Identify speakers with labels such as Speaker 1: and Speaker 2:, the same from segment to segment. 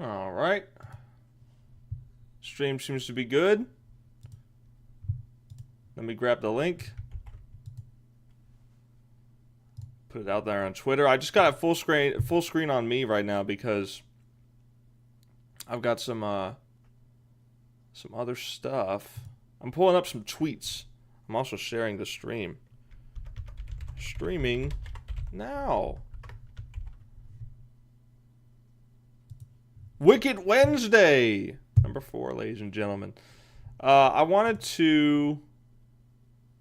Speaker 1: All right. Stream seems to be good. Let me grab the link. Put it out there on Twitter. I just got it full screen on me right now because I've got some other stuff. I'm pulling up some tweets. I'm also sharing the stream. Streaming now. Wicked Wednesday, number 4, ladies and gentlemen. I wanted to,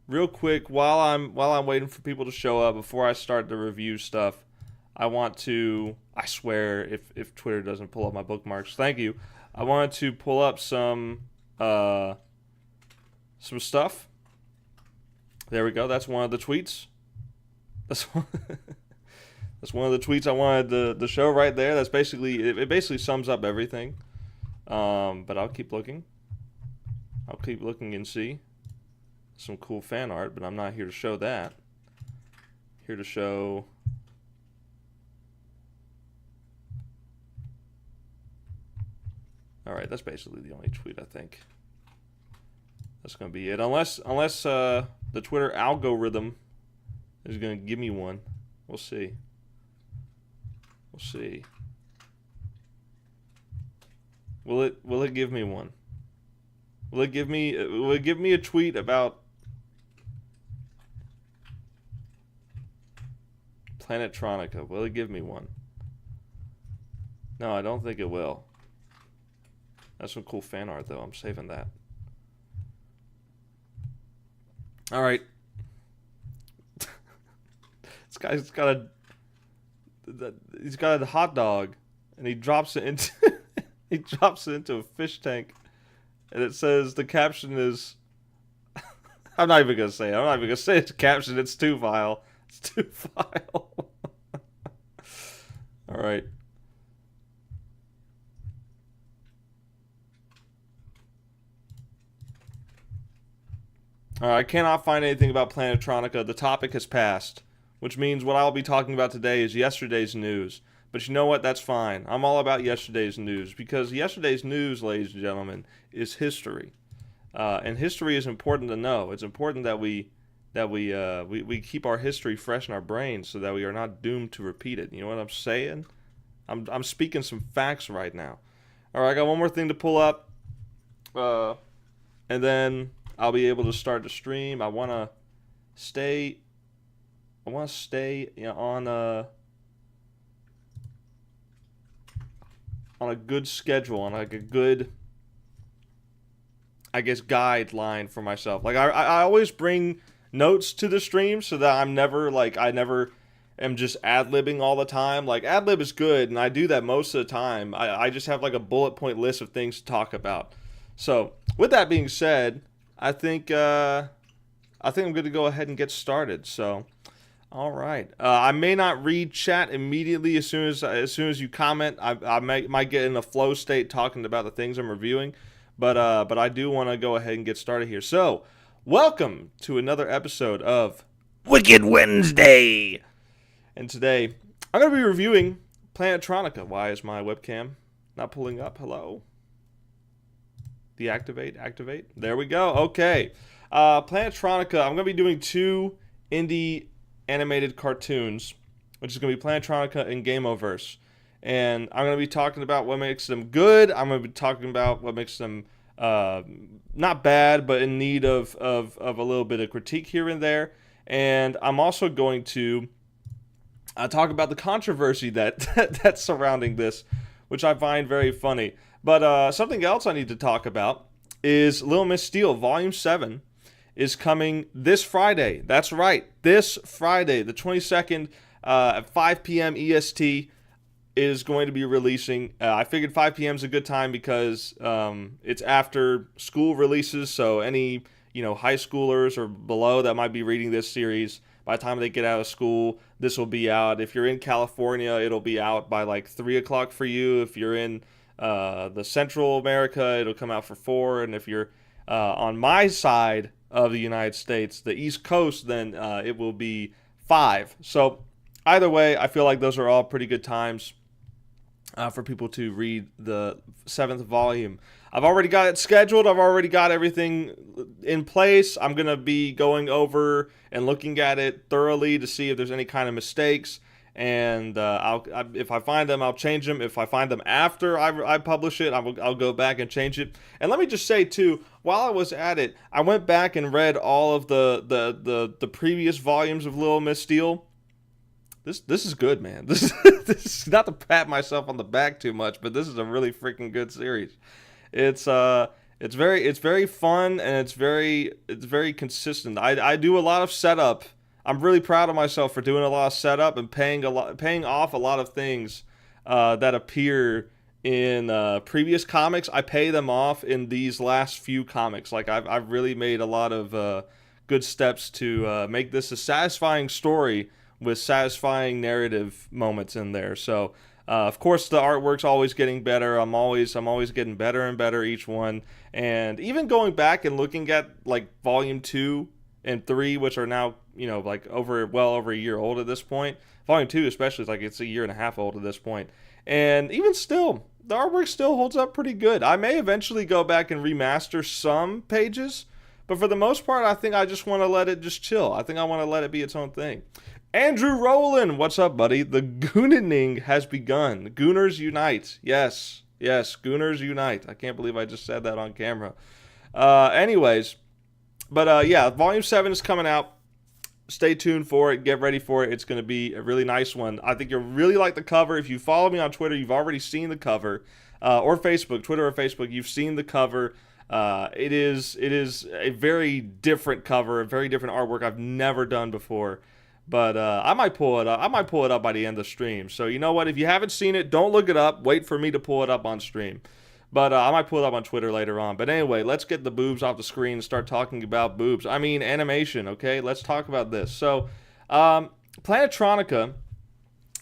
Speaker 1: real quick, while I'm waiting for people to show up, before I start the review stuff, I want to, I swear, if Twitter doesn't pull up my bookmarks, thank you. I wanted to pull up some stuff. There we go. That's one of the tweets. That's one of the tweets I wanted to show right there. That's basically, it basically sums up everything. But I'll keep looking. I'll keep looking and see some cool fan art, but I'm not here to show that. Here to show all right, that's basically the only tweet I think. That's going to be it. Unless the Twitter algorithm is going to give me one. We'll see. We'll see. Will it give me one? Will it give me a tweet about Planetronica? Will it give me one? No, I don't think it will. That's some cool fan art though. I'm saving that. All right. This guy's got a hot dog, and he drops it into a fish tank, and it says the caption is. I'm not even gonna say it. I'm not even gonna say it's a caption. It's too vile. It's too vile. All right. I cannot find anything about Planetronica. The topic has passed, which means what I'll be talking about today is yesterday's news. But you know what? That's fine. I'm all about yesterday's news because yesterday's news, ladies and gentlemen, is history, and history is important to know. It's important that we keep our history fresh in our brains so that we are not doomed to repeat it. You know what I'm saying? I'm speaking some facts right now. All right, I got one more thing to pull up, and then I'll be able to start the stream. I want to stay on a good schedule, on like a good, I guess, guideline for myself. Like I always bring notes to the stream so that I'm never like, I never am just ad-libbing all the time. Like ad-lib is good, and I do that most of the time. I just have like a bullet point list of things to talk about. So with that being said, I think I'm good to go ahead and get started. So, all right. I may not read chat immediately as soon as you comment. I might get in a flow state talking about the things I'm reviewing, but I do want to go ahead and get started here. So, welcome to another episode of Wicked Wednesday. And today I'm going to be reviewing Planetronica. Why is my webcam not pulling up? Hello. Deactivate, activate. There we go. Okay. Planetronica. I'm going to be doing 2 indie animated cartoons, which is going to be Planetronica and GAMOVERSE. And I'm going to be talking about what makes them good. I'm going to be talking about what makes them not bad, but in need of a little bit of critique here and there. And I'm also going to talk about the controversy that's surrounding this, which I find very funny. But something else I need to talk about is Little Miss Steel Volume 7 is coming this Friday. That's right, this Friday, the 22nd, at 5 p.m. EST is going to be releasing. I figured 5 p.m. is a good time because it's after school releases, so any high schoolers or below that might be reading this series, by the time they get out of school, this will be out. If you're in California, it'll be out by like 3 o'clock for you. If you're in the Central America, it'll come out for 4, and if you're on my side of the United States, the East Coast, then it will be 5. So either way, I feel like those are all pretty good times for people to read the 7th volume. I've already got it scheduled. I've already got everything in place. I'm going to be going over and looking at it thoroughly to see if there's any kind of mistakes. And if I find them, I'll change them. If I find them after I publish it, I'll go back and change it. And let me just say, too, while I was at it, I went back and read all of the previous volumes of Little Miss Steele. This is good, man. This is not to pat myself on the back too much, but this is a really freaking good series. It's very fun, and it's very consistent. I do a lot of setup. I'm really proud of myself for doing a lot of setup and paying off a lot of things that appear in previous comics. I pay them off in these last few comics. Like I've really made a lot of good steps to make this a satisfying story with satisfying narrative moments in there. So, of course, the artwork's always getting better. I'm always getting better and better each one. And even going back and looking at like Volume 2 and 3, which are now, like well over a year old at this point. Volume 2 especially is like it's a year and a half old at this point. And even still, the artwork still holds up pretty good. I may eventually go back and remaster some pages, but for the most part, I think I just want to let it just chill. I think I want to let it be its own thing. Andrew Rowland, what's up, buddy? The Gooning has begun. Gooners unite. Yes, Gooners unite. I can't believe I just said that on camera. Anyways, but yeah, Volume 7 is coming out. Stay tuned for it. Get ready for it. It's going to be a really nice one. I think you'll really like the cover. If you follow me on Twitter, you've already seen the cover. Or Facebook, Twitter or Facebook, you've seen the cover. It is a very different cover, a very different artwork I've never done before. But I might pull it up. I might pull it up by the end of the stream. So you know what? If you haven't seen it, don't look it up. Wait for me to pull it up on stream. But I might pull it up on Twitter later on. But anyway, let's get the boobs off the screen and start talking about boobs. I mean animation, okay? Let's talk about this. So Planetronica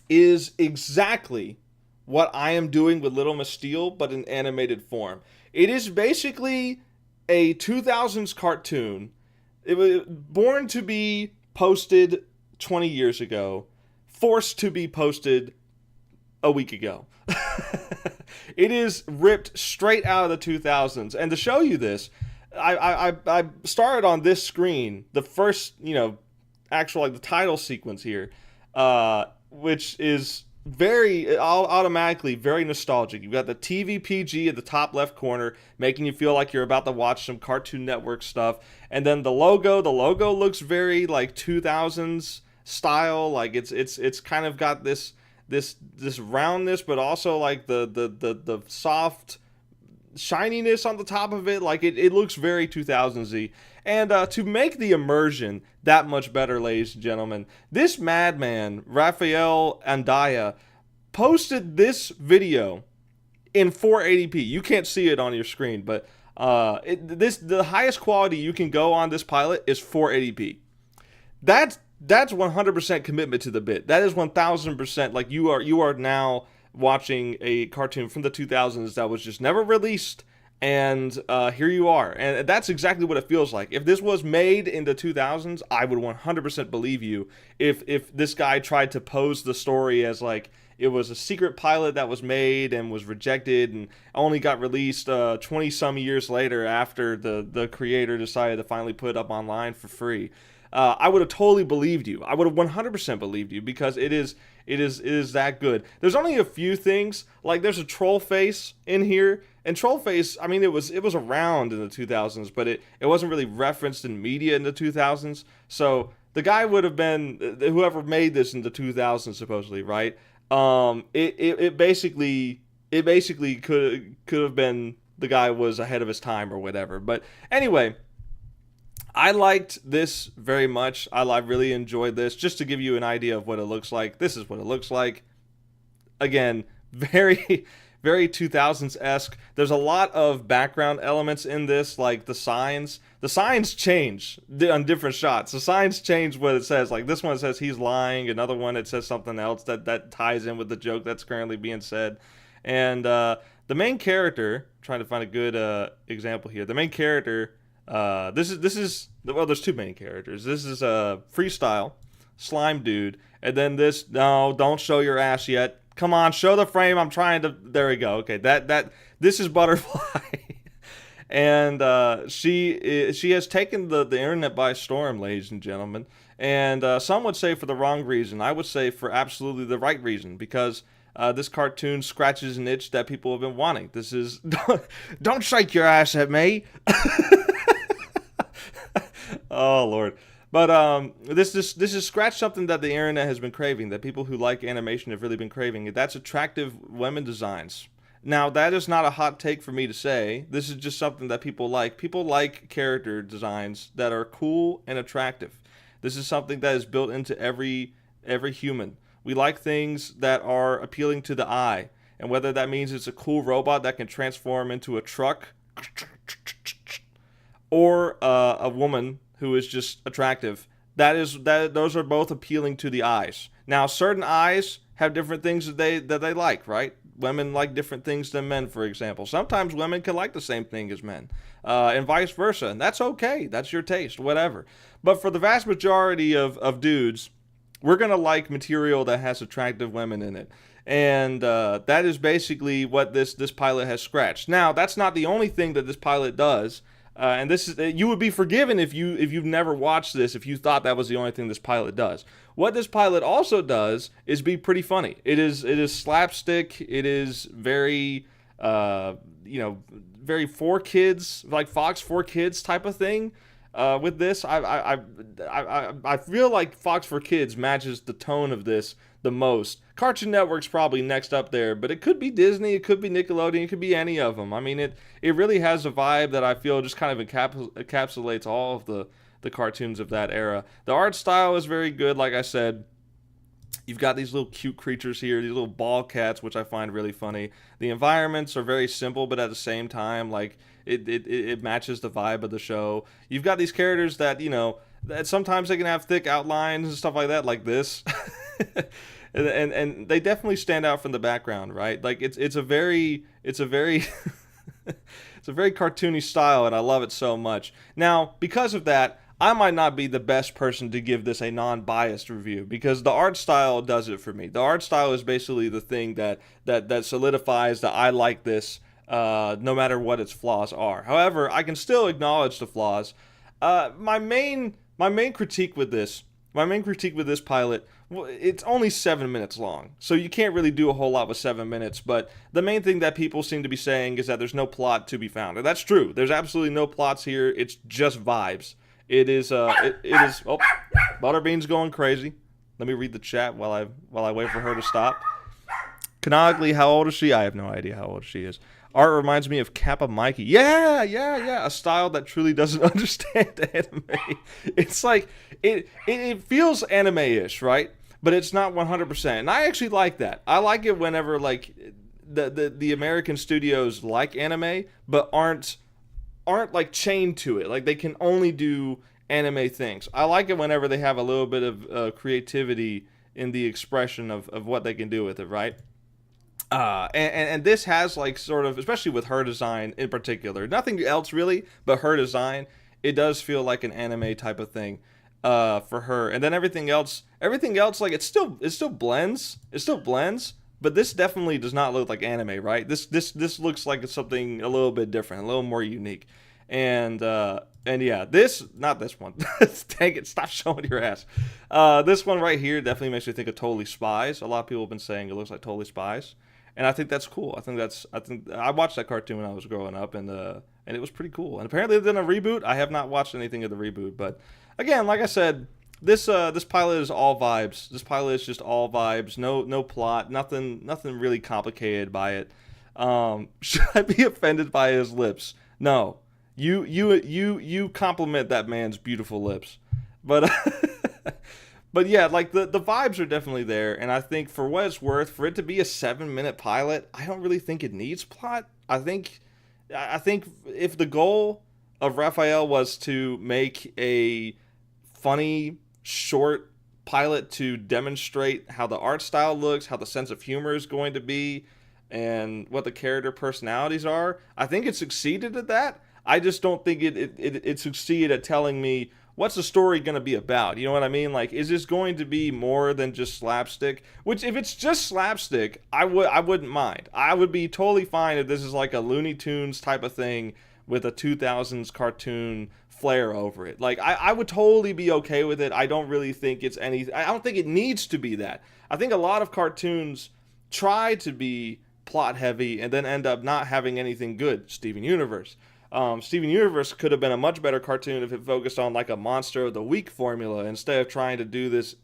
Speaker 1: is exactly what I am doing with Little Miss Steele, but in animated form. It is basically a 2000s cartoon. It was born to be posted 20 years ago, forced to be posted a week ago. It is ripped straight out of the 2000s. And to show you this, I started on this screen, the first, actual, like the title sequence here, which is automatically very nostalgic. You've got the TV PG at the top left corner, making you feel like you're about to watch some Cartoon Network stuff. And then the logo looks very like 2000s style. Like it's kind of got this roundness, but also like the soft shininess on the top of it. Like it looks very 2000s-y. And to make the immersion that much better, ladies and gentlemen, this madman, Rafael Andaya, posted this video in 480p. You can't see it on your screen, but the highest quality you can go on this pilot is 480p. That's 100% commitment to the bit. That is 1000%. Like you are now watching a cartoon from the 2000s that was just never released, and here you are. And that's exactly what it feels like. If this was made in the 2000s, I would 100% believe you. If this guy tried to pose the story as like it was a secret pilot that was made and was rejected and only got released 20 some years later after the creator decided to finally put it up online for free, I would have totally believed you. I would have 100% believed you, because it is that good. There's only a few things, like there's a troll face in here, and troll face, I mean, it was around in the 2000s, but it wasn't really referenced in media in the 2000s. So the guy would have been whoever made this in the 2000s, supposedly, right? It basically could have been the guy was ahead of his time or whatever. But anyway, I liked this very much. I really enjoyed this. Just to give you an idea of what it looks like, this is what it looks like. Again, very, very 2000s-esque. There's a lot of background elements in this, like the signs. The signs change on different shots. The signs change what it says. Like this one says he's lying. Another one, it says something else that ties in with the joke that's currently being said. And the main character, I'm trying to find a good example here. The main character... this is well, there's two main characters. This is Freestyle, Slime Dude, and then this, no, don't show your ass yet, Come on, show the frame. I'm trying to. There we go. Okay, this is Butterfly. And she has taken the internet by storm, ladies and gentlemen. And some would say for the wrong reason. I would say for absolutely the right reason, because this cartoon scratches an itch that people have been wanting. This is don't shake your ass at me. Oh Lord. But this is scratch something that the internet has been craving, that people who like animation have really been craving. That's attractive women designs. Now, that is not a hot take for me to say. This is just something that people like. People like character designs that are cool and attractive. This is something that is built into every human. We like things that are appealing to the eye. And whether that means it's a cool robot that can transform into a truck, or a woman who is just attractive, those are both appealing to the eyes. Now, certain eyes have different things that they like, right? Women like different things than men, for example. Sometimes women can like the same thing as men, and vice versa, and that's okay. That's your taste, whatever. But for the vast majority of dudes, we're going to like material that has attractive women in it. And that is basically what this pilot has scratched. Now, that's not the only thing that this pilot does. And this is, you would be forgiven if you've never watched this, if you thought that was the only thing this pilot does. What this pilot also does is be pretty funny. It is slapstick. It is very very for kids, like Fox for Kids type of thing. With this, I feel like Fox for Kids matches the tone of this the most. Cartoon Network's probably next up there, but it could be Disney, it could be Nickelodeon, it could be any of them. I mean, it really has a vibe that I feel just kind of encapsulates all of the cartoons of that era. The art style is very good, like I said. You've got these little cute creatures here, these little ball cats, which I find really funny. The environments are very simple, but at the same time, like, it matches the vibe of the show. You've got these characters that, that sometimes they can have thick outlines and stuff like that, like this. and they definitely stand out from the background, right? Like it's a very it's a very cartoony style, and I love it so much. Now, because of that, I might not be the best person to give this a non-biased review, because the art style does it for me. The art style is basically the thing that solidifies that I like this, no matter what its flaws are. However, I can still acknowledge the flaws. My main critique with this pilot, it's only 7 minutes long, so you can't really do a whole lot with 7 minutes, but the main thing that people seem to be saying is that there's no plot to be found, and that's true. There's absolutely no plots here. It's just vibes. It is, oh, Butterbean's going crazy. Let me read the chat while I wait for her to stop. Canonically, how old is she? I have no idea how old she is. Art reminds me of Kappa Mikey. Yeah. A style that truly doesn't understand anime. It's like, it feels anime-ish, right? But it's not 100%. And I actually like that. I like it whenever, like, the American studios like anime, but aren't like chained to it. Like, they can only do anime things. I like it whenever they have a little bit of creativity in the expression of what they can do with it, right? And this has, like, sort of, especially with her design in particular, nothing else really, but her design, it does feel like an anime type of thing for her. And then everything else, like, it still blends, but this definitely does not look like anime, right? This looks like it's something a little bit different, a little more unique. And yeah, not this one. Dang it, stop showing your ass. This one right here definitely makes me think of Totally Spies. A lot of people have been saying it looks like Totally Spies, and I think that's cool. I think I watched that cartoon when I was growing up, and it was pretty cool. And apparently they're doing a reboot. I have not watched anything of the reboot, but again, like I said, this pilot is all vibes. This pilot is just all vibes. No plot. Nothing really complicated by it. Should I be offended by his lips? No. You compliment that man's beautiful lips, but but yeah, like the vibes are definitely there, and I think for what it's worth, for it to be a 7-minute pilot, I don't really think it needs plot. I think if the goal of Raphael was to make a funny short pilot to demonstrate how the art style looks, how the sense of humor is going to be, and what the character personalities are, I think it succeeded at that. I just don't think it succeeded at telling me what's the story going to be about? You know what I mean? Like, is this going to be more than just slapstick? Which, if it's just slapstick, I wouldn't mind. I would be totally fine if this is like a Looney Tunes type of thing with a 2000s cartoon flair over it. Like, I would totally be okay with it. I don't really think it's any. I don't think it needs to be that. I think a lot of cartoons try to be plot heavy and then end up not having anything good. Steven Universe. Steven Universe could have been a much better cartoon if it focused on like a Monster of the Week formula instead of trying to do this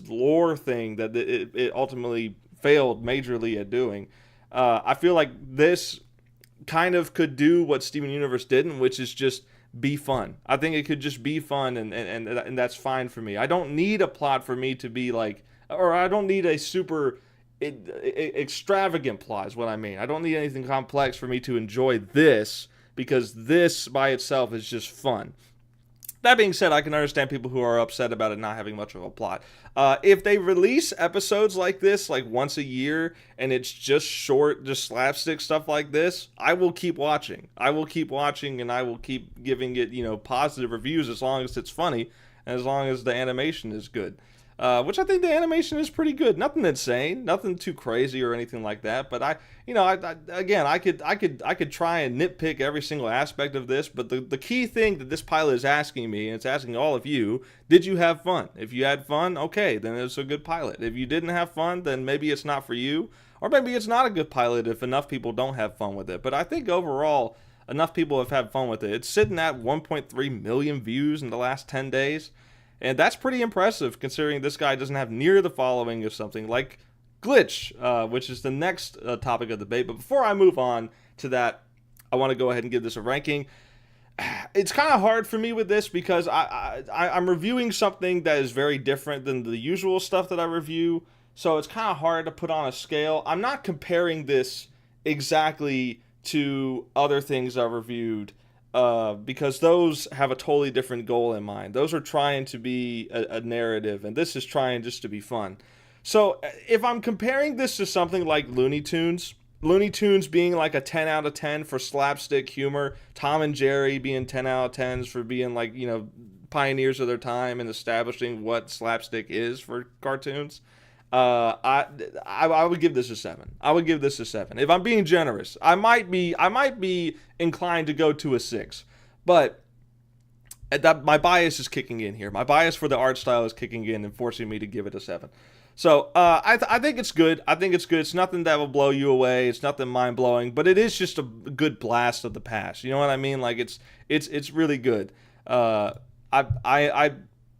Speaker 1: lore thing that it ultimately failed majorly at doing. I feel like this kind of could do what Steven Universe didn't, which is just be fun. I think it could just be fun, and that's fine for me. I don't need a plot for me to be like, or I don't need a super extravagant plot is what I mean. I don't need anything complex for me to enjoy this, because this by itself is just fun. That being said, I can understand people who are upset about it not having much of a plot. If they release episodes like this, like once a year, and it's just short, just slapstick stuff like this, I will keep watching. I will keep watching, and I will keep giving it, positive reviews as long as it's funny, and as long as the animation is good. Which I think the animation is pretty good. Nothing insane, nothing too crazy or anything like that. But I could try and nitpick every single aspect of this. But the key thing that this pilot is asking me, and it's asking all of you, did you have fun? If you had fun, okay, then it's a good pilot. If you didn't have fun, then maybe it's not for you, or maybe it's not a good pilot if enough people don't have fun with it. But I think overall, enough people have had fun with it. It's sitting at 1.3 million views in the last 10 days. And that's pretty impressive, considering this guy doesn't have near the following of something like Glitch, which is the next topic of debate. But before I move on to that, I want to go ahead and give this a ranking. It's kind of hard for me with this because I'm reviewing something that is very different than the usual stuff that I review. So it's kind of hard to put on a scale. I'm not comparing this exactly to other things I've reviewed, because those have a totally different goal in mind. Those are trying to be a narrative, and this is trying just to be fun. So if I'm comparing this to something like Looney Tunes being like a 10 out of 10 for slapstick humor, Tom and Jerry being 10 out of 10s for being like, pioneers of their time and establishing what slapstick is for cartoons, I would give this a 7. I would give this a 7. If I'm being generous, I might be inclined to go to a 6, but my bias is kicking in here. My bias for the art style is kicking in and forcing me to give it a 7. So I think it's good. I think it's good. It's nothing that will blow you away. It's nothing mind blowing, but it is just a good blast of the past. You know what I mean? Like it's really good. I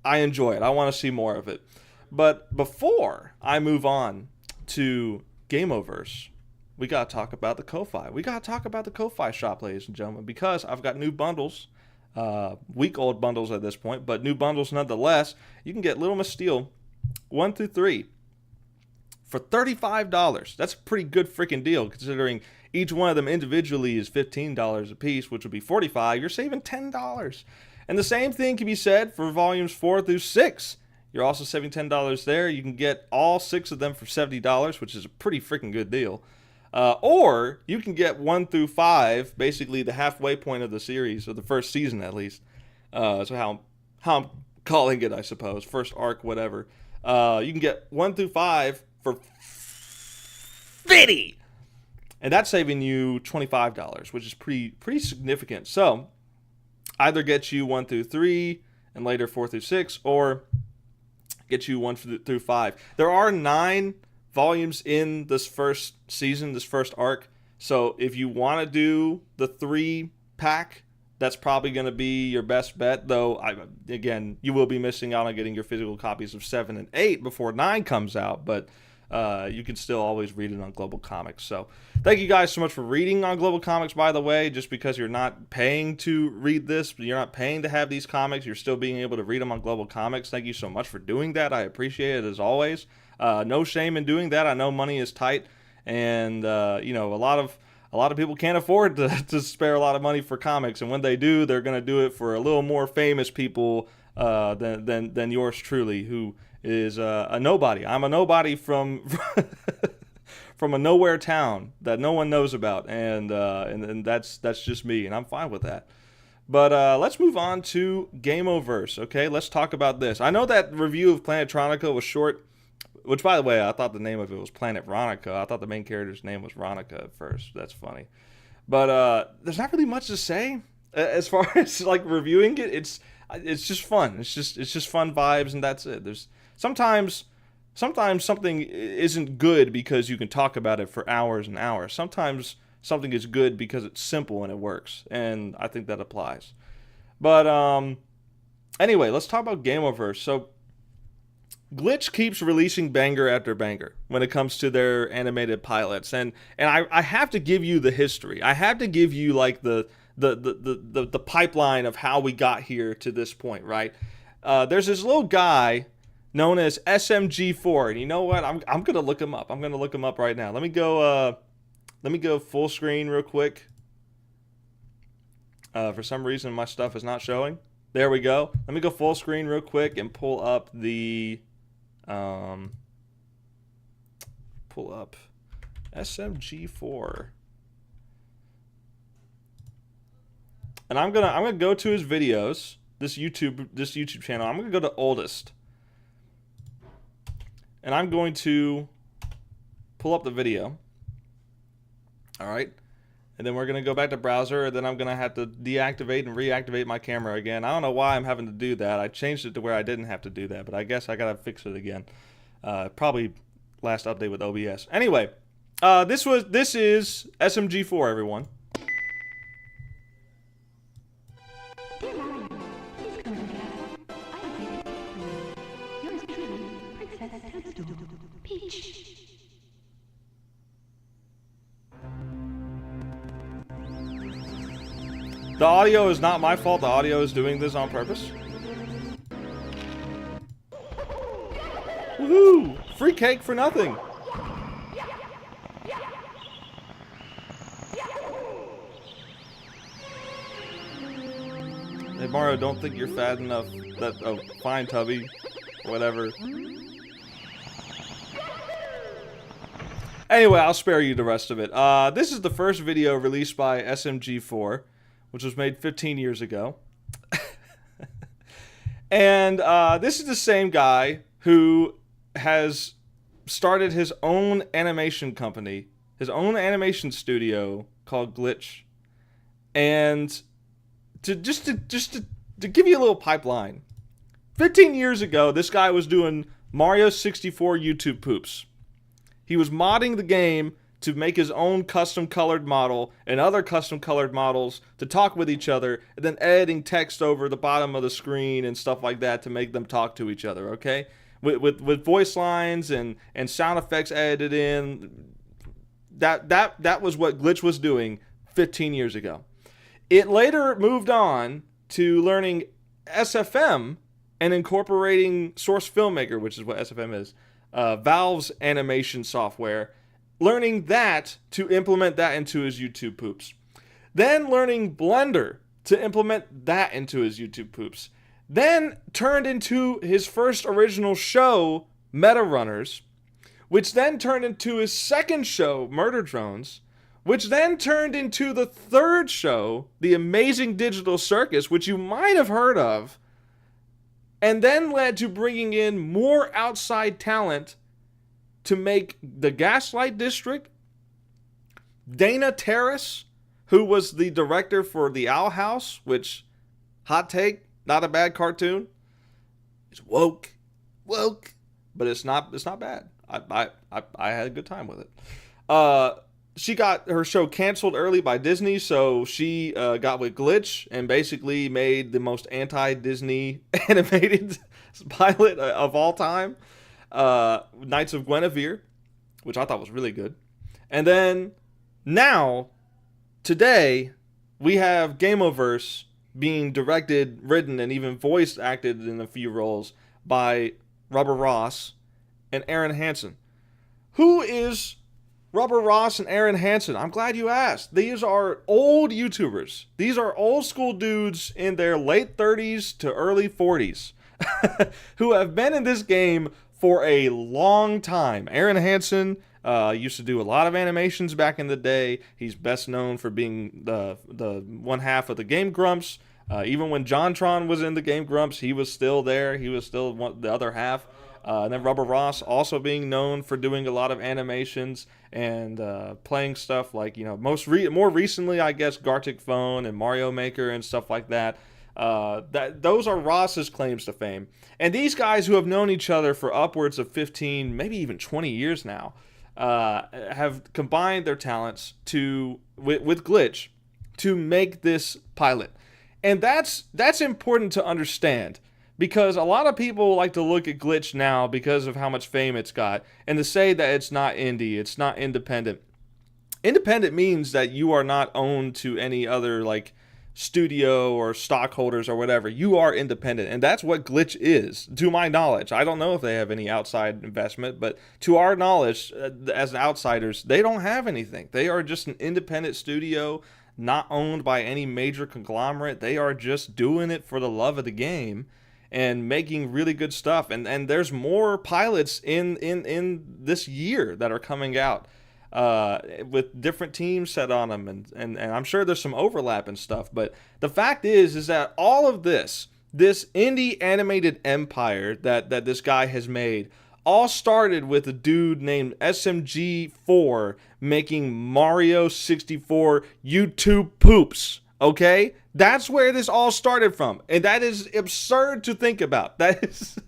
Speaker 1: enjoy it. I want to see more of it. But before I move on to GAMOVERSE, we got to talk about the Ko-Fi. We got to talk about the Ko-Fi shop, ladies and gentlemen, because I've got new bundles, week-old bundles at this point, but new bundles nonetheless. You can get Little Miss Steel 1 through 3 for $35. That's a pretty good freaking deal, considering each one of them individually is $15 a piece, which would be $45. You're saving $10. And the same thing can be said for volumes 4 through 6. You're also saving $10 there. You can get all 6 of them for $70, which is a pretty freaking good deal. Or you can get 1 through 5, basically the halfway point of the series, or the first season at least. So how I'm calling it, I suppose. First arc, whatever. You can get 1 through 5 for $50. And that's saving you $25, which is pretty significant. So either get you 1 through 3 and later 4 through 6, or get you 1 through 5. There are 9 volumes in this first season, this first arc. So if you want to do the 3-pack, that's probably going to be your best bet. Though, again, you will be missing out on getting your physical copies of 7 and 8 before 9 comes out. But you can still always read it on Global Comics. So thank you guys so much for reading on Global Comics, by the way. Just because you're not paying to read this, you're not paying to have these comics, you're still being able to read them on Global Comics. Thank you so much for doing that. I appreciate it as always. No shame in doing that. I know money is tight, and a lot of people can't afford to spare a lot of money for comics, and when they do, they're going to do it for a little more famous people than yours truly, who is a nobody. I'm a nobody from from a nowhere town that no one knows about, and that's just me, and I'm fine with that. But let's move on to GAMOVERSE, okay? Let's talk about this. I know that review of Planetronica was short, which, by the way, I thought the name of it was Planet Ronica. I thought the main character's name was Ronica at first. That's funny. But there's not really much to say as far as like reviewing it. It's just fun. It's just fun vibes, and that's it. There's sometimes something isn't good because you can talk about it for hours and hours. Sometimes something is good because it's simple and it works, and I think that applies. But anyway, let's talk about GAMOVERSE. So Glitch keeps releasing banger after banger when it comes to their animated pilots, and I have to give you the history. I have to give you like the pipeline of how we got here to this point, right? There's this little guy known as SMG4, and you know what? I'm gonna look him up. I'm gonna look him up right now. Let me go full screen real quick. For some reason, my stuff is not showing. There we go. Let me go full screen real quick and pull up the SMG4. And I'm gonna go to his videos, this YouTube channel. I'm gonna go to oldest. And I'm going to pull up the video. Alright. And then we're going to go back to browser, and then I'm going to have to deactivate and reactivate my camera again. I don't know why I'm having to do that. I changed it to where I didn't have to do that, but I guess I got to fix it again. Probably last update with OBS. Anyway, this is SMG4, everyone.
Speaker 2: Dear Mario, please come to the castle. I have waited for you. Yours truly, Princess Toadstool, Peach.
Speaker 1: The audio is not my fault. The audio is doing this on purpose. Woohoo! Free cake for nothing. Hey Mario, don't think you're fat enough. That fine, Tubby. Whatever. Anyway, I'll spare you the rest of it. This is the first video released by SMG4, which was made 15 years ago. And this is the same guy who has started his own animation company, his own animation studio called Glitch. And to give you a little pipeline, 15 years ago, this guy was doing Mario 64 YouTube poops. He was modding the game to make his own custom colored model and other custom colored models to talk with each other, and then editing text over the bottom of the screen and stuff like that to make them talk to each other, okay? With voice lines and sound effects edited in. That was what Glitch was doing 15 years ago. It later moved on to learning SFM and incorporating Source Filmmaker, which is what SFM is, Valve's animation software, learning that to implement that into his YouTube poops. Then learning Blender to implement that into his YouTube poops. Then turned into his first original show, Meta Runners, which then turned into his second show, Murder Drones, which then turned into the third show, The Amazing Digital Circus, which you might have heard of, and then led to bringing in more outside talent to make The Gaslight District, Dana Terrace, who was the director for The Owl House, which, hot take, not a bad cartoon. It's woke, but it's not bad. I had a good time with it. She got her show canceled early by Disney, so she got with Glitch and basically made the most anti-Disney animated pilot of all time, Knights of Guinevere, which I thought was really good. And then now, today, we have GAMOVERSE being directed, written, and even voice acted in a few roles by Rubber Ross and Aaron Hansen. Who is Rubber Ross and Aaron Hansen? I'm glad you asked. These are old YouTubers. These are old school dudes in their late 30s to early 40s who have been in this game for a long time. Aaron Hansen used to do a lot of animations back in the day. He's best known for being the one half of the Game Grumps. Even when JonTron was in the game Grumps, he was still there. He was still the other half. And then Rubber Ross also being known for doing a lot of animations and playing stuff like, more recently, I guess, Gartic Phone and Mario Maker and stuff like that. Those are Ross's claims to fame. And these guys who have known each other for upwards of 15, maybe even 20 years now, have combined their talents with Glitch to make this pilot. And that's important to understand, because a lot of people like to look at Glitch now because of how much fame it's got, and to say that it's not indie, it's not independent. Independent means that you are not owned to any other like studio or stockholders or whatever. You are independent, and that's what Glitch is, to my knowledge. I don't know if they have any outside investment, but to our knowledge, as outsiders, they don't have anything. They are just an independent studio, not owned by any major conglomerate. They are just doing it for the love of the game and making really good stuff. And there's more pilots in this year that are coming out with different teams set on them, and I'm sure there's some overlap and stuff. But the fact is that all of this indie animated empire that this guy has made all started with a dude named SMG4 making Mario 64 YouTube poops. Okay? That's where this all started from. And that is absurd to think about. That is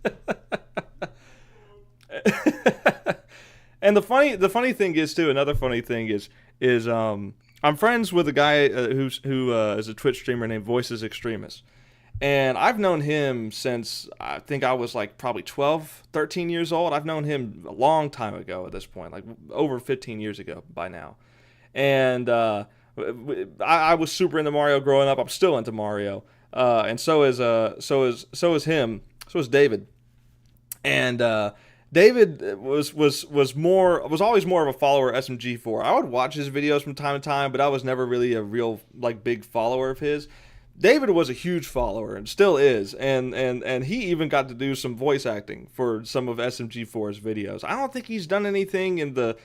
Speaker 1: And the funny thing is too, another funny thing is I'm friends with a guy who is a Twitch streamer named Voices Extremis. And I've known him since I think I was like probably 12, 13 years old. I've known him a long time ago at this point, like over 15 years ago by now. And I was super into Mario growing up. I'm still into Mario. And so is him. So is David. And David was always more of a follower of SMG4. I would watch his videos from time to time, but I was never really a real like big follower of his. David was a huge follower and still is, and he even got to do some voice acting for some of SMG4's videos. I don't think he's done anything in the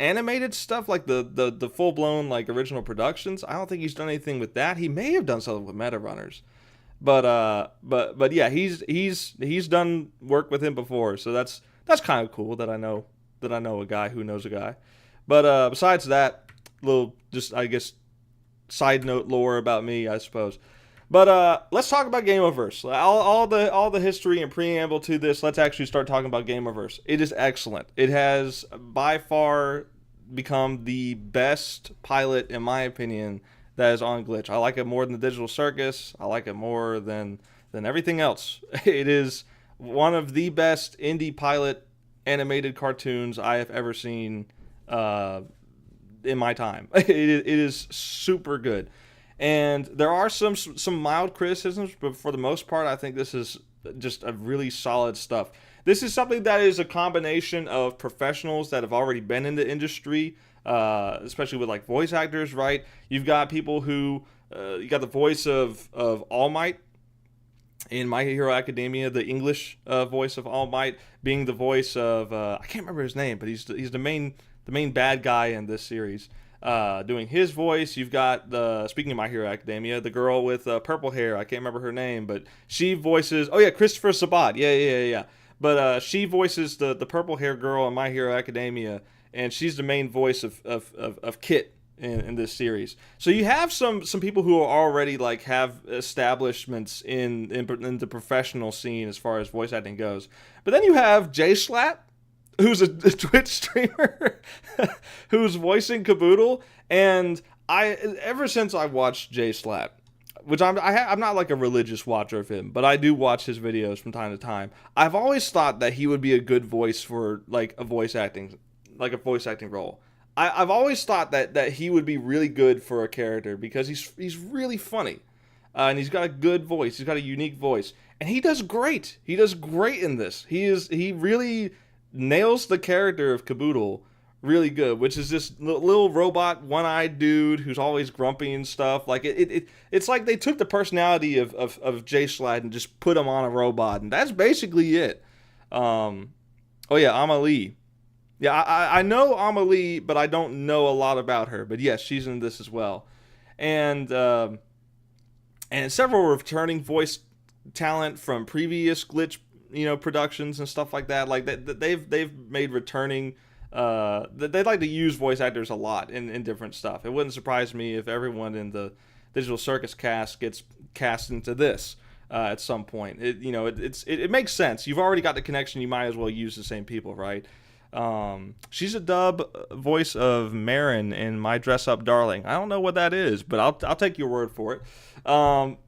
Speaker 1: animated stuff, like the full blown like original productions. I don't think he's done anything with that. He may have done something with Meta Runners, but yeah, he's done work with him before, so that's kind of cool that I know a guy who knows a guy. But besides that, little just I guess side note lore about me, I suppose. But let's talk about GAMOVERSE. All the history and preamble to this. Let's actually start talking about GAMOVERSE. It is excellent. It has by far become the best pilot, in my opinion, that is on Glitch. I like it more than the Digital Circus. I like it more than everything else. It is one of the best indie pilot animated cartoons I have ever seen in my time. It is super good. And there are some mild criticisms, but for the most part, I think this is just a really solid stuff. This is something that is a combination of professionals that have already been in the industry, especially with like voice actors, right? You've got people who, you got the voice of All Might in My Hero Academia, the English voice of All Might, being the voice of, I can't remember his name, but he's the main bad guy in this series. Doing his voice. You've got speaking of My Hero Academia, the girl with purple hair. I can't remember her name, but she voices. Oh yeah, Christopher Sabat. Yeah. But she voices the purple hair girl in My Hero Academia, and she's the main voice of Kit in this series. So you have some people who are already like have establishments in the professional scene as far as voice acting goes. But then you have J Slap, who's a Twitch streamer who's voicing Caboodle, and ever since I watched J Slap, which I'm not like a religious watcher of him, but I do watch his videos from time to time. I've always thought that he would be a good voice for like a voice acting role. I've always thought that he would be really good for a character because he's really funny, and he's got a good voice. He's got a unique voice, and he does great. He does great in this. He really nails the character of Caboodle really good, which is this little robot one-eyed dude who's always grumpy and stuff. Like it's like they took the personality of J Slad and just put him on a robot, and that's basically it. Oh yeah, Amelie. Yeah, I know Amelie, but I don't know a lot about her. But yes, she's in this as well. And and several returning voice talent from previous Glitch, productions and stuff like that. Like they've made returning. They like to use voice actors a lot in different stuff. It wouldn't surprise me if everyone in the Digital Circus cast gets cast into this at some point. It makes sense. You've already got the connection. You might as well use the same people, right? She's a dub voice of Marin in My Dress Up Darling. I don't know what that is, but I'll take your word for it.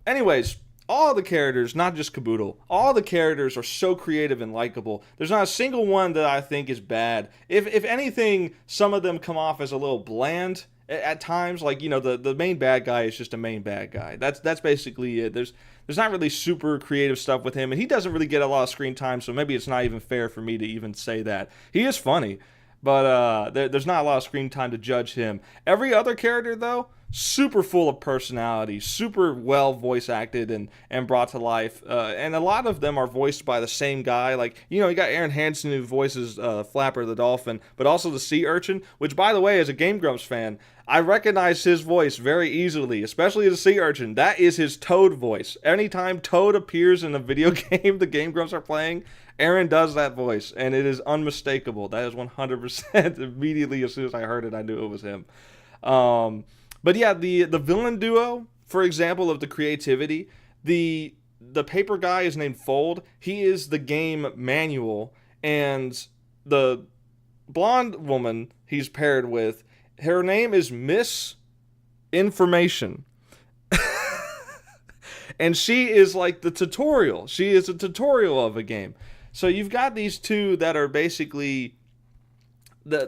Speaker 1: Anyways, all the characters, not just Caboodle, all the characters are so creative and likable. There's not a single one that I think is bad. If anything, some of them come off as a little bland at times. Like, the main bad guy is just a main bad guy. That's basically it. There's not really super creative stuff with him, and he doesn't really get a lot of screen time, so maybe it's not even fair for me to even say that. He is funny, but there's not a lot of screen time to judge him. Every other character, though, super full of personality, super well voice acted and brought to life. And a lot of them are voiced by the same guy. Like, you got Aaron Hansen who voices Flapper the Dolphin, but also the Sea Urchin, which, by the way, as a Game Grumps fan, I recognize his voice very easily, especially the Sea Urchin. That is his Toad voice. Anytime Toad appears in a video game the Game Grumps are playing, Aaron does that voice, and it is unmistakable. That is 100%. Immediately, as soon as I heard it, I knew it was him. But yeah, the villain duo, for example, of the creativity, the paper guy is named Fold. He is the game manual, and the blonde woman he's paired with, her name is Miss Information. And she is like the tutorial. She is a tutorial of a game. So you've got these two that are basically the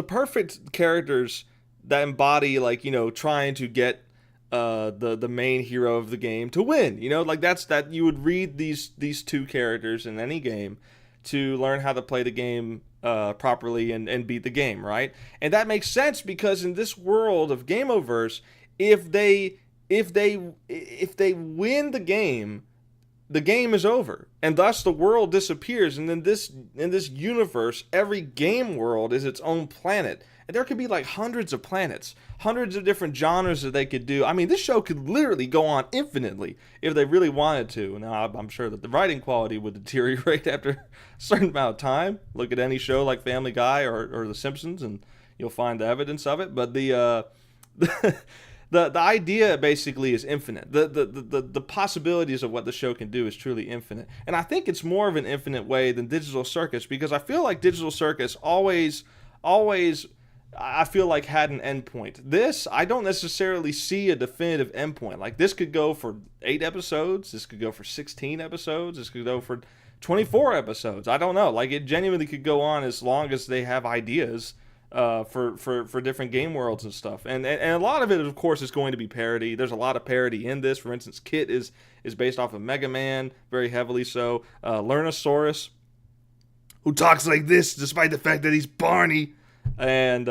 Speaker 1: perfect characters that embody, like, trying to get the main hero of the game to win. Like that you would read these two characters in any game to learn how to play the game properly and beat the game, right? And that makes sense because in this world of Gamoverse, if they win the game is over, and thus the world disappears. And in this universe, every game world is its own planet, and there could be like hundreds of planets, hundreds of different genres that they could do. I mean, this show could literally go on infinitely if they really wanted to. Now, I'm sure that the writing quality would deteriorate after a certain amount of time. Look at any show like Family Guy or The Simpsons, and you'll find the evidence of it. But the idea basically is infinite. The possibilities of what the show can do is truly infinite. And I think it's more of an infinite way than Digital Circus, because I feel like Digital Circus always I feel like had an endpoint. This, I don't necessarily see a definitive endpoint. Like, this could go for 8 episodes, this could go for 16 episodes, this could go for 24 episodes. I don't know. Like, it genuinely could go on as long as they have ideas for different game worlds and stuff. And a lot of it, of course, is going to be parody. There's a lot of parody in this. For instance, Kit is based off of Mega Man, very heavily so. Lernosaurus, who talks like this despite the fact that he's Barney, and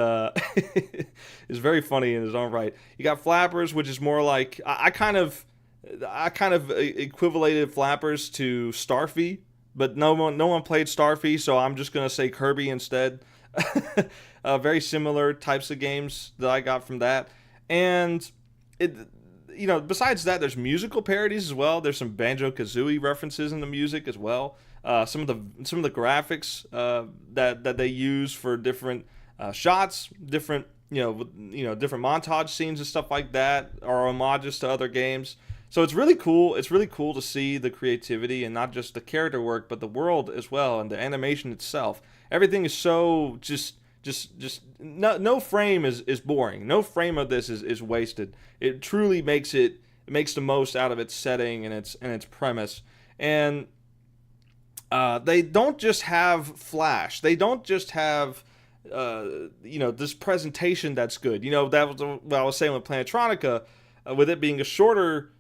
Speaker 1: is very funny in his own right. You got Flappers, which is more like I kind of equivalated Flappers to Starfy, but no one played Starfy, so I'm just gonna say Kirby instead. Very similar types of games that I got from that, and besides that, there's musical parodies as well. There's some Banjo-Kazooie references in the music as well. Some of the graphics that they use for different shots, different different montage scenes and stuff like that are homages to other games. So it's really cool. It's really cool to see the creativity and not just the character work, but the world as well and the animation itself. Everything is so just no frame is boring. No frame of this is wasted. It truly makes the most out of its setting and its premise. And they don't just have flash. They don't just have this presentation that's good. That was what I was saying with Planetronica, with it being a shorter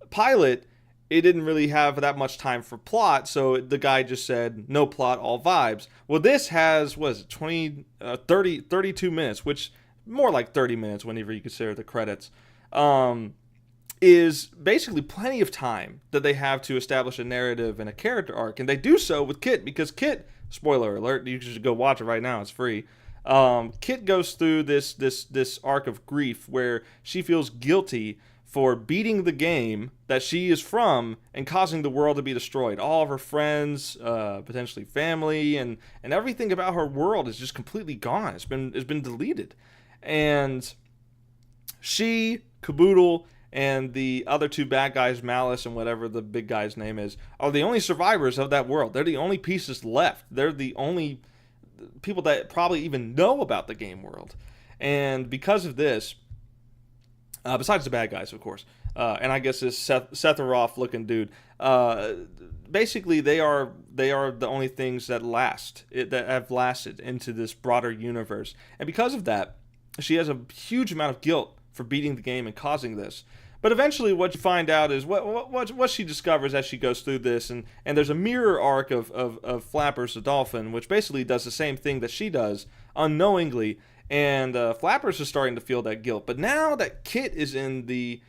Speaker 1: pilot. It didn't really have that much time for plot, so the guy just said, no plot, all vibes. Well, this has, 32 minutes, which, more like 30 minutes whenever you consider the credits, is basically plenty of time that they have to establish a narrative and a character arc, and they do so with Kit, because Kit, spoiler alert, you should go watch it right now, it's free. Kit goes through this arc of grief where she feels guilty for beating the game that she is from and causing the world to be destroyed. All of her friends, potentially family, and everything about her world is just completely gone. It's been deleted. And she, Caboodle, and the other two bad guys, Malice and whatever the big guy's name is, are the only survivors of that world. They're the only pieces left. They're the only people that probably even know about the game world. And because of this, besides the bad guys, of course, and I guess this Sephiroth looking dude, basically they are the only things that that have lasted into this broader universe. And because of that, she has a huge amount of guilt for beating the game and causing this. But eventually what you find out is what she discovers as she goes through this, and there's a mirror arc of Flappers the dolphin, which basically does the same thing that she does unknowingly, and Flappers is starting to feel that guilt. But now that Kit is in the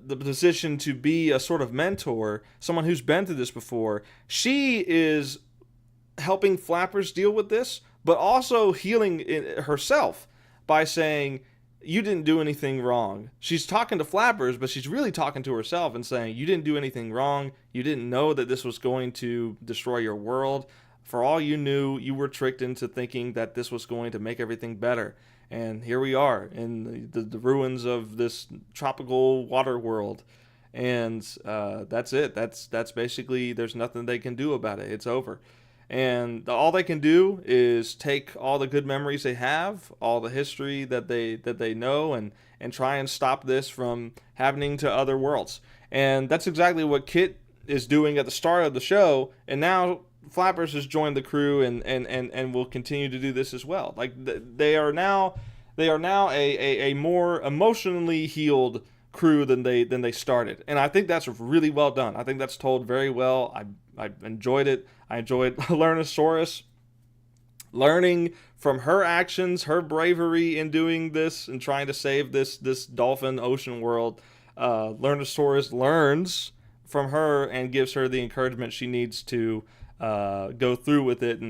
Speaker 1: position to be a sort of mentor, someone who's been through this before, she is helping Flappers deal with this, but also healing herself by saying, you didn't do anything wrong. She's talking to Flappers, but she's really talking to herself and saying, you didn't do anything wrong. You didn't know that this was going to destroy your world. For all you knew, you were tricked into thinking that this was going to make everything better. And here we are in the ruins of this tropical water world. And that's it. That's basically, there's nothing they can do about it. It's over. And all they can do is take all the good memories they have, all the history that they know, and try and stop this from happening to other worlds. And that's exactly what Kit is doing at the start of the show. And now Flappers has joined the crew and will continue to do this as well. Like they are now a more emotionally healed crew than they started, and I think that's really well done. I think that's told very well. I enjoyed it. I enjoyed Lernosaurus learning from her actions, her bravery in doing this and trying to save this dolphin ocean world. Lernosaurus learns from her and gives her the encouragement she needs to go through with it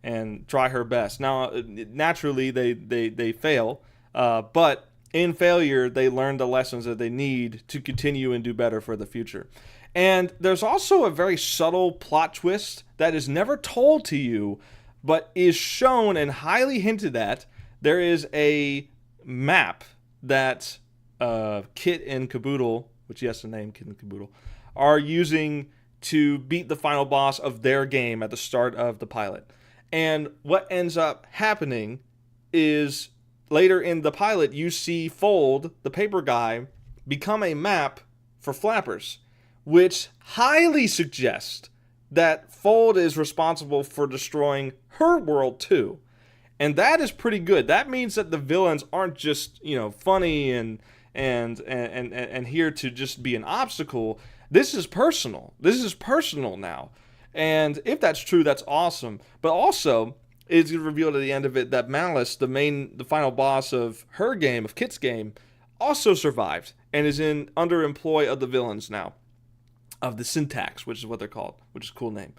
Speaker 1: and try her best. Now, naturally, they fail, but in failure, they learn the lessons that they need to continue and do better for the future. And there's also a very subtle plot twist that is never told to you, but is shown and highly hinted at. There is a map that Kit and Caboodle, which yes, the name Kit and Caboodle, are using to beat the final boss of their game at the start of the pilot. And what ends up happening is later in the pilot, you see Fold, the paper guy, become a map for Flappers, which highly suggests that Fold is responsible for destroying her world too. And that is pretty good. That means that the villains aren't just, funny and here to just be an obstacle. This is personal. This is personal now. And if that's true, that's awesome. But also, it's revealed at the end of it that Malice, the final boss of her game, of Kit's game, also survived and is under employ of the villains now, of the Syntax, which is what they're called, which is a cool name.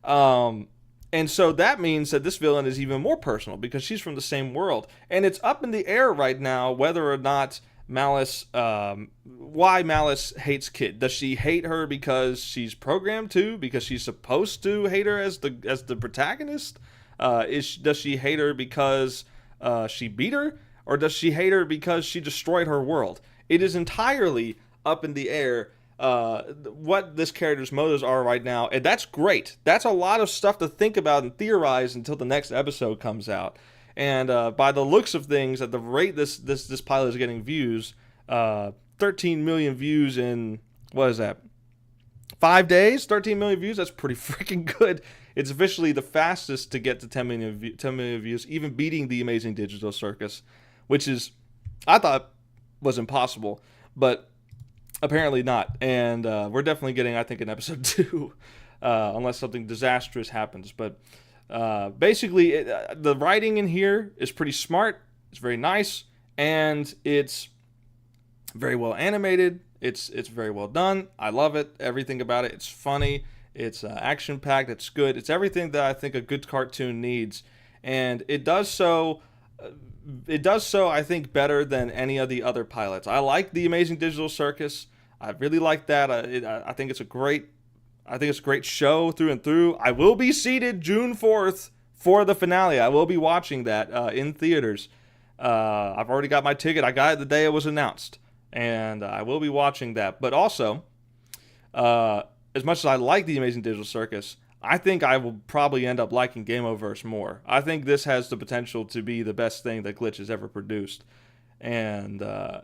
Speaker 1: And so that means that this villain is even more personal because she's from the same world, and it's up in the air right now whether or not Malice, why Malice hates Kit. Does she hate her because she's programmed to? Because she's supposed to hate her as the protagonist? Does she hate her because she beat her? Or does she hate her because she destroyed her world? It is entirely up in the air what this character's motives are right now. And that's great. That's a lot of stuff to think about and theorize until the next episode comes out. And by the looks of things, at the rate this pilot is getting views, 13 million views in, what is that, 5 days? 13 million views? That's pretty freaking good. It's officially the fastest to get to 10 million views, even beating The Amazing Digital Circus, which is, I thought, was impossible, but apparently not. And we're definitely getting, I think, an episode 2, unless something disastrous happens. But basically, the writing in here is pretty smart. It's very nice, and it's very well animated. It's very well done. I love it. Everything about it. It's funny. It's action-packed. It's good. It's everything that I think a good cartoon needs. And it does so it does so, I think, better than any of the other pilots. I like the Amazing Digital Circus. I really like that. I think it's a great, show through and through. I will be seated June 4th for the finale. I will be watching that in theaters. I've already got my ticket. I got it the day it was announced, and I will be watching that. But also, as much as I like the Amazing Digital Circus, I think I will probably end up liking GAMOVERSE more. I think this has the potential to be the best thing that Glitch has ever produced, and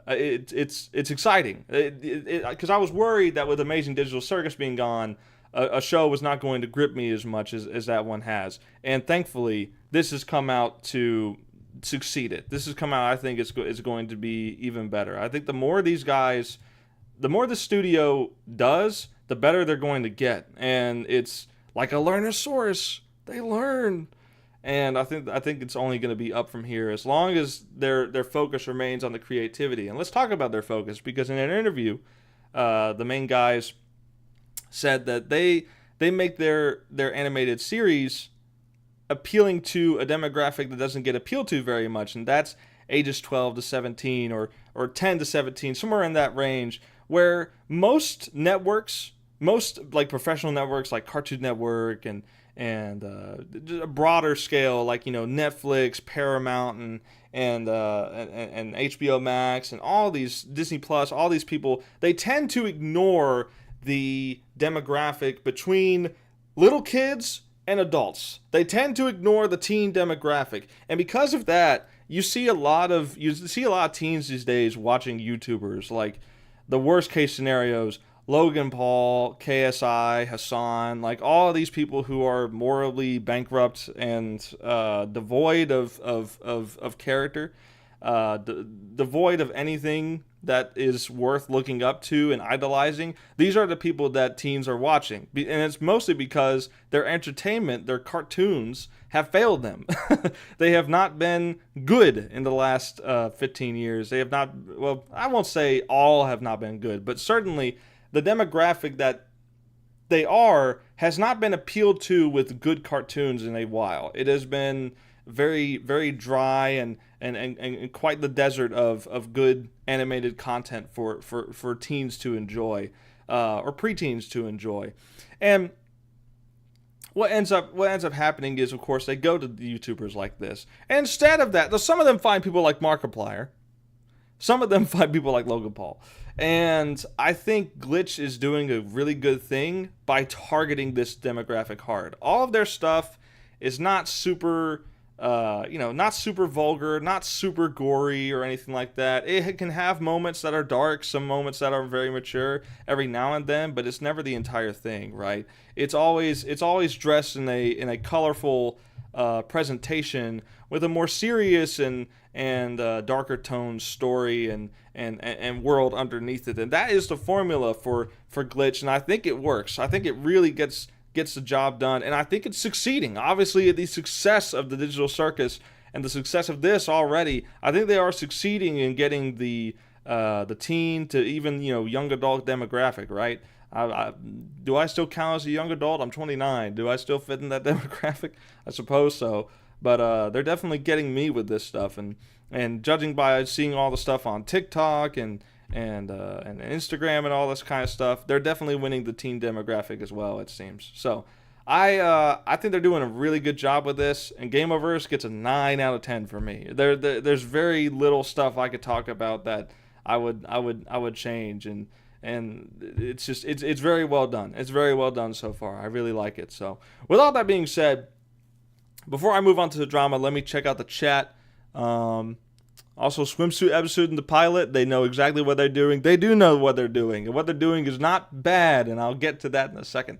Speaker 1: it's exciting. Because I was worried that with Amazing Digital Circus being gone, a show was not going to grip me as much as that one has. And thankfully, this has come out to succeed it. This has come out, I think it's going to be even better. I think the more these guys, the more the studio does, the better they're going to get. And it's like a learnosaurus. They learn. And I think it's only going to be up from here as long as their focus remains on the creativity. And let's talk about their focus, because in an interview, the main guys said that they make their animated series appealing to a demographic that doesn't get appealed to very much, and that's ages 12 to 17 or 10 to 17, somewhere in that range, where most networks, most like professional networks like Cartoon Network and a broader scale like, you know, Netflix, Paramount, and HBO Max and all these, Disney Plus, all these people, they tend to ignore the demographic between little kids and adults. They tend to ignore the teen demographic, and because of that, you see a lot of teens these days watching YouTubers. Like, the worst case scenarios: Logan Paul, KSI, Hassan, like all these people who are morally bankrupt and devoid of character, devoid of anything that is worth looking up to and idolizing. These are the people that teens are watching. And it's mostly because their entertainment, their cartoons, have failed them. They have not been good in the last 15 years. They have not, well, I won't say all have not been good, but certainly the demographic that they are has not been appealed to with good cartoons in a while. It has been very, very dry and quite the desert of good animated content for teens to enjoy, or preteens to enjoy. And what ends up happening is, of course, they go to the YouTubers like this. And instead of that, some of them find people like Markiplier. Some of them find people like Logan Paul. And I think Glitch is doing a really good thing by targeting this demographic hard. All of their stuff is not super, not super vulgar, not super gory or anything like that. It can have moments that are dark, some moments that are very mature every now and then, but it's never the entire thing, right? It's always dressed in a colorful presentation with a more serious and darker toned story and world underneath it. And that is the formula for Glitch, and I think it works. I think it really gets the job done, and I think it's succeeding. Obviously, the success of the Digital Circus and the success of this already, I think they are succeeding in getting the teen to even, young adult demographic, right? Do I still count as a young adult? I'm 29. Do I still fit in that demographic? I suppose so. But they're definitely getting me with this stuff, and judging by seeing all the stuff on TikTok and Instagram and all this kind of stuff, they're definitely winning the teen demographic as well, it seems. So I think they're doing a really good job with this, and GAMOVERSE gets a 9 out of 10 for me. There's very little stuff I could talk about that I would change, and it's just it's very well done. It's very well done so far. I really like it. So with all that being said, before I move on to the drama, let me check out the chat. Also, swimsuit episode in the pilot, they know exactly what they're doing. They do know what they're doing, and what they're doing is not bad, and I'll get to that in a second.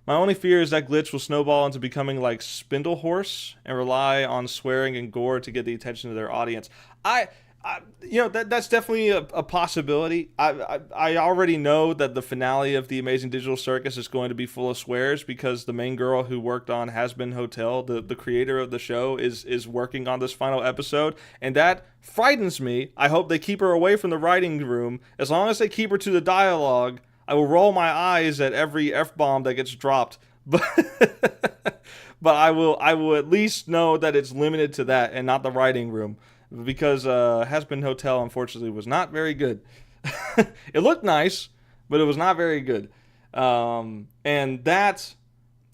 Speaker 1: My only fear is that Glitch will snowball into becoming like Spindlehorse and rely on swearing and gore to get the attention of their audience. That's definitely a possibility. I already know that the finale of the Amazing Digital Circus is going to be full of swears, because the main girl who worked on Has Been Hotel, the creator of the show, is working on this final episode, and that frightens me. I hope they keep her away from the writing room. As long as they keep her to the dialogue, I will roll my eyes at every F-bomb that gets dropped. But I will at least know that it's limited to that and not the writing room. because Has-Been Hotel, unfortunately, was not very good. It looked nice, but it was not very good. And that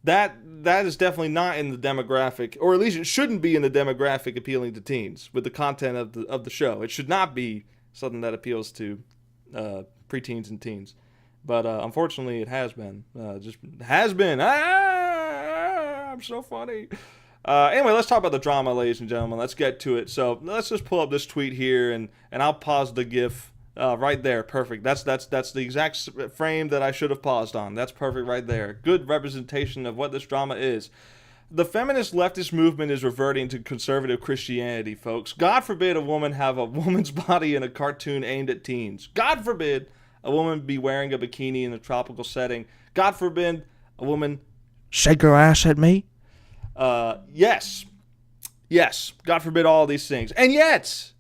Speaker 1: is definitely not in the demographic, or at least it shouldn't be in the demographic appealing to teens with the content of the show. It should not be something that appeals to preteens and teens. But unfortunately, it has been. Just has been. I'm so funny. Anyway, let's talk about the drama, ladies and gentlemen. Let's get to it. So let's just pull up this tweet here, and I'll pause the GIF right there. Perfect. That's the exact frame that I should have paused on. That's perfect right there. Good representation of what this drama is. The feminist leftist movement is reverting to conservative Christianity, folks. God forbid a woman have a woman's body in a cartoon aimed at teens. God forbid a woman be wearing a bikini in a tropical setting. God forbid a woman shake her ass at me. Yes. God forbid all these things. And yet,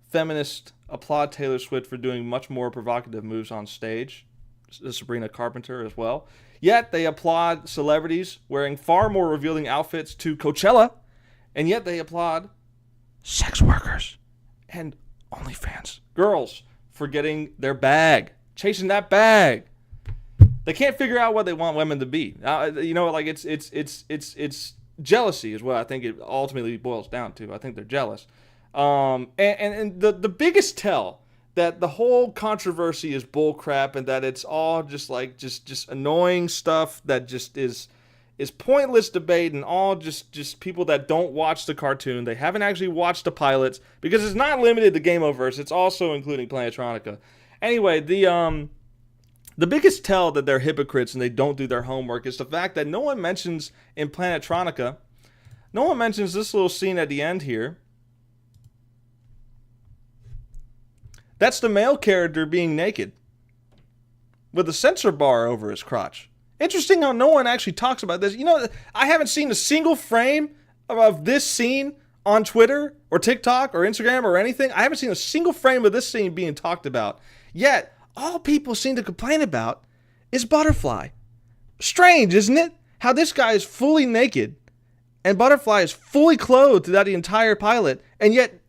Speaker 1: feminists applaud Taylor Swift for doing much more provocative moves on stage. Sabrina Carpenter as well. Yet they applaud celebrities wearing far more revealing outfits to Coachella. And yet they applaud sex workers and OnlyFans girls for getting their bag, chasing that bag. They can't figure out what they want women to be. Like it's jealousy is what I think it ultimately boils down to. I think they're jealous. And the biggest tell that the whole controversy is bullcrap and that it's all just annoying stuff that just is pointless debate and all just people that don't watch the cartoon. They haven't actually watched the pilots because it's not limited to GAMOVERSE. It's also including Planetronica. Anyway, the biggest tell that they're hypocrites and they don't do their homework is the fact that no one mentions in Planetronica, no one mentions this little scene at the end here. That's the male character being naked with a censor bar over his crotch. Interesting how no one actually talks about this. I haven't seen a single frame of this scene on Twitter or TikTok or Instagram or anything. I haven't seen a single frame of this scene being talked about. Yet, all people seem to complain about is Butterfly. Strange, isn't it? How this guy is fully naked and Butterfly is fully clothed throughout the entire pilot, and yet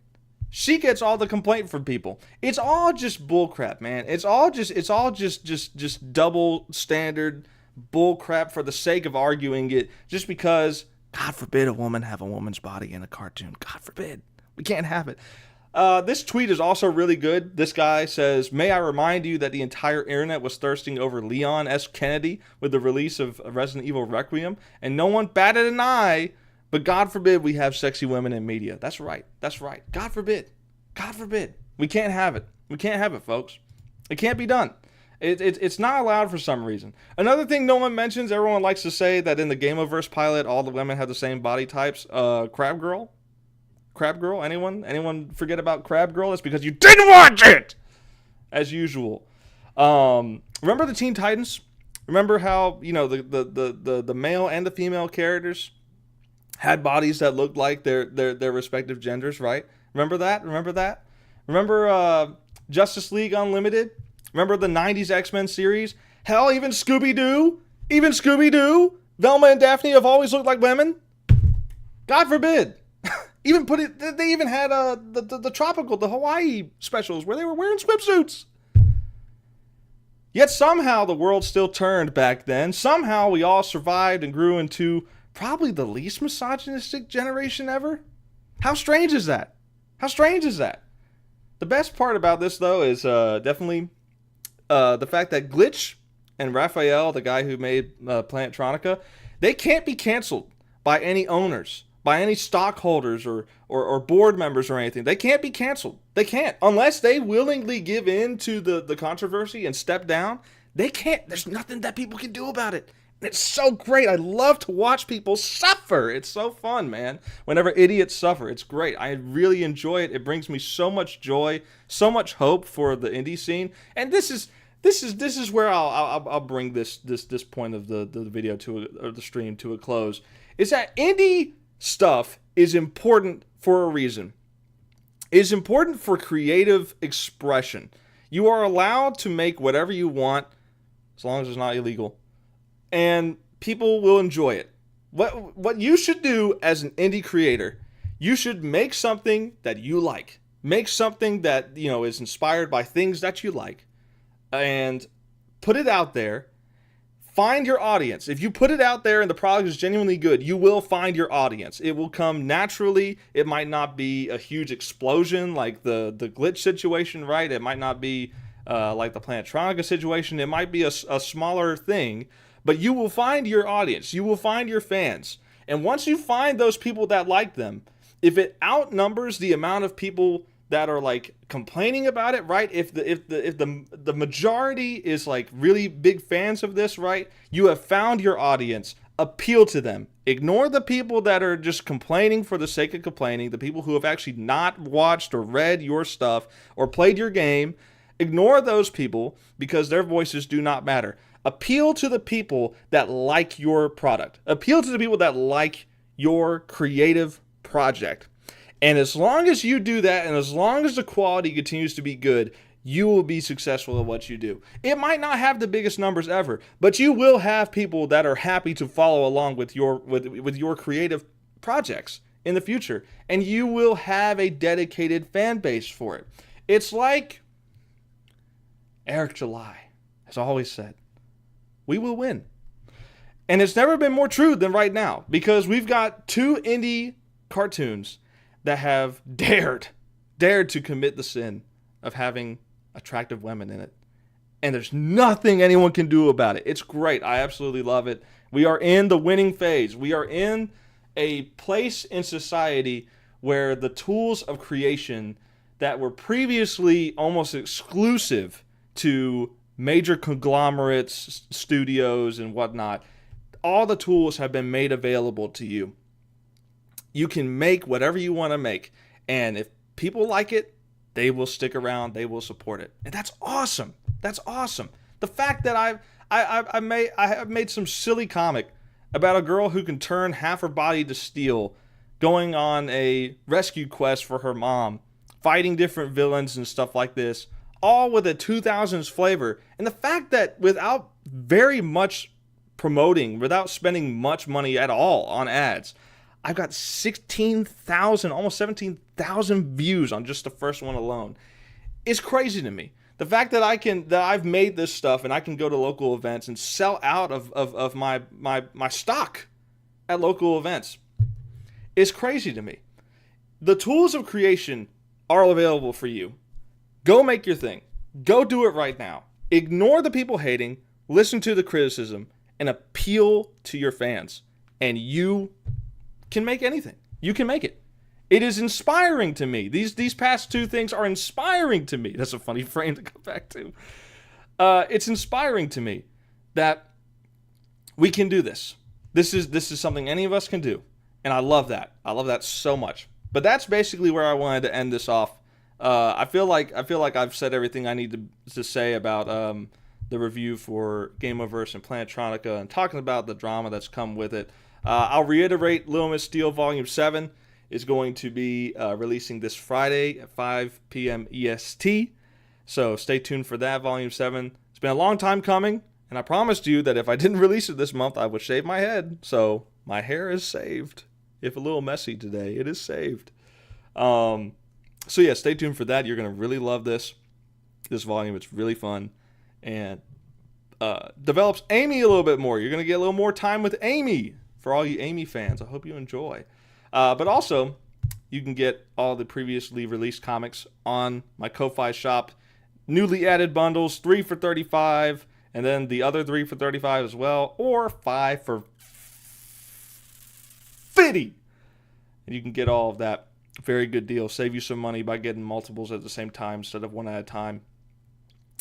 Speaker 1: she gets all the complaint from people. It's all just bullcrap, man. It's all just double standard bullcrap for the sake of arguing it, just because, God forbid, a woman have a woman's body in a cartoon. God forbid. We can't have it. This tweet is also really good. This guy says, "May I remind you that the entire internet was thirsting over Leon S. Kennedy with the release of Resident Evil Requiem, and no one batted an eye, but God forbid we have sexy women in media." That's right. God forbid. We can't have it. We can't have it, folks. It can't be done. It's not allowed for some reason. Another thing no one mentions, everyone likes to say that in the GAMOVERSE pilot, all the women have the same body types. Crab Girl? Anyone forget about Crab Girl? It's because you didn't watch it! As usual. Remember the Teen Titans? Remember how, the male and the female characters had bodies that looked like their respective genders, right? Remember that? Remember Justice League Unlimited? Remember the 90s X-Men series? Hell, even Scooby-Doo, Velma and Daphne have always looked like women. God forbid. They even had the Hawaii specials where they were wearing swimsuits. Yet somehow the world still turned back then. Somehow we all survived and grew into probably the least misogynistic generation ever. How strange is that? The best part about this, though, is definitely the fact that Glitch and Raphael, the guy who made Planetronica, they can't be canceled by any owners, by any stockholders or board members or anything. They can't be canceled. They can't. Unless they willingly give in to the controversy and step down, they can't. There's nothing that people can do about it. It's so great. I love to watch people suffer. It's so fun, man. Whenever idiots suffer, it's great. I really enjoy it. It brings me so much joy, so much hope for the indie scene. And this is where I'll bring this point of the video or the stream to a close. Is that indie stuff is important for a reason. It is important for creative expression. You are allowed to make whatever you want, as long as it's not illegal, and people will enjoy it. What you should do as an indie creator, You should make something that you like. Make something that, is inspired by things that you like, and put it out there. Find your audience. If you put it out there and the product is genuinely good, you will find your audience. It will come naturally. It might not be a huge explosion like the glitch situation, right? It might not be like the Plantronica situation. It might be a smaller thing, but you will find your audience. You will find your fans. And once you find those people that like them, if it outnumbers the amount of people that are like complaining about it, right? If the majority is like really big fans of this, right? You have found your audience. Appeal to them. Ignore the people that are just complaining for the sake of complaining, the people who have actually not watched or read your stuff or played your game. Ignore those people because their voices do not matter. Appeal to the people that like your product. Appeal to the people that like your creative project. And as long as you do that, and as long as the quality continues to be good, you will be successful at what you do. It might not have the biggest numbers ever, but you will have people that are happy to follow along with your creative projects in the future, and you will have a dedicated fan base for it. It's like Eric July has always said, we will win. And it's never been more true than right now, because we've got two indie cartoons that have dared to commit the sin of having attractive women in it. And there's nothing anyone can do about it. It's great. I absolutely love it. We are in the winning phase. We are in a place in society where the tools of creation that were previously almost exclusive to major conglomerates, studios, and whatnot, all the tools have been made available to you. You can make whatever you want to make. And if people like it, they will stick around. They will support it. And that's awesome. That's awesome. The fact that I have made some silly comic about a girl who can turn half her body to steel, going on a rescue quest for her mom, fighting different villains and stuff like this, all with a 2000s flavor. And the fact that without very much promoting, without spending much money at all on ads, I've got 16,000, almost 17,000 views on just the first one alone. It's crazy to me. The fact that I've made this stuff and I can go to local events and sell out of my stock at local events is crazy to me. The tools of creation are available for you. Go make your thing. Go do it right now. Ignore the people hating, listen to the criticism, and appeal to your fans. And you can make anything. You can make it. It is inspiring to me. These past two things are inspiring to me. That's a funny frame to go back to. It's inspiring to me that we can do this. This is something any of us can do, and I love that. I love that so much. But that's basically where I wanted to end this off. I feel like I've said everything I need to say about the review for GAMOVERSE and Plantronica and talking about the drama that's come with it. I'll reiterate, Little Miss Steel Volume 7 is going to be releasing this Friday at 5 p.m. EST. So stay tuned for that, Volume 7. It's been a long time coming, and I promised you that if I didn't release it this month, I would shave my head. So my hair is saved. If a little messy today, it is saved. So yeah, stay tuned for that. You're going to really love this volume. It's really fun. And develops Amy a little bit more. You're going to get a little more time with Amy. For all you Amy fans, I hope you enjoy. But also, you can get all the previously released comics on my Ko-Fi shop. Newly added bundles, 3 for $35, and then the other 3 for $35 as well, or 5 for $50. And you can get all of that. Very good deal. Save you some money by getting multiples at the same time instead of one at a time.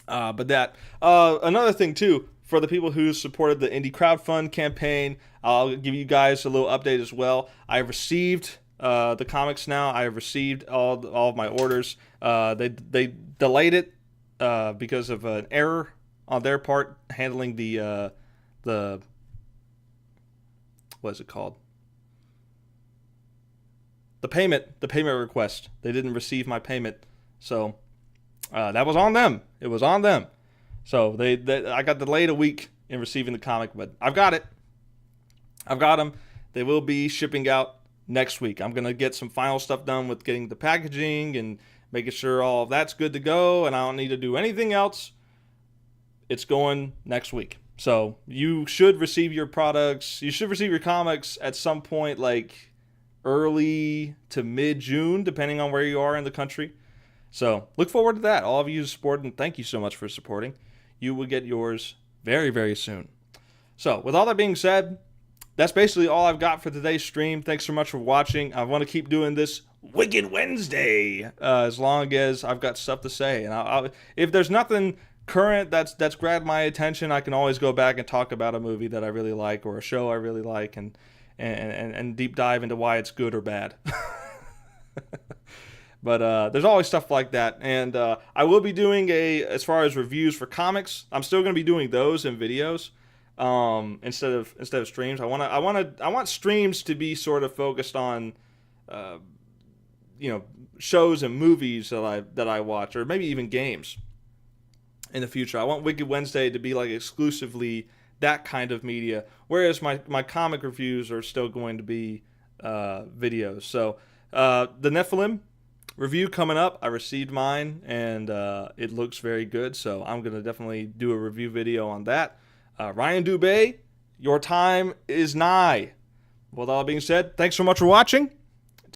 Speaker 1: Another thing too, for the people who supported the Indie Crowdfund campaign, I'll give you guys a little update as well. I have received the comics now. I have received all of my orders. They delayed it because of an error on their part handling the what is it called? The payment request. They didn't receive my payment, so that was on them. It was on them. So I got delayed a week in receiving the comic, but I've got it. I've got them. They will be shipping out next week. I'm going to get some final stuff done with getting the packaging and making sure all of that's good to go, and I don't need to do anything else. It's going next week. So you should receive your products. You should receive your comics at some point like early to mid-June, depending on where you are in the country. So look forward to that. All of you who support, and thank you so much for supporting. You will get yours very, very soon. So with all that being said, that's basically all I've got for today's stream. Thanks so much for watching. I want to keep doing this Wicked Wednesday as long as I've got stuff to say. And if there's nothing current that's grabbed my attention, I can always go back and talk about a movie that I really like or a show I really like and deep dive into why it's good or bad. But there's always stuff like that, and I will be doing as far as reviews for comics. I'm still going to be doing those in videos instead of streams. I want streams to be sort of focused on shows and movies that I watch, or maybe even games in the future. I want Wicked Wednesday to be like exclusively that kind of media, whereas my comic reviews are still going to be videos. So the Nephilim review coming up. I received mine, and it looks very good, so I'm going to definitely do a review video on that. Ryan Dubé, your time is nigh. With all that being said, thanks so much for watching.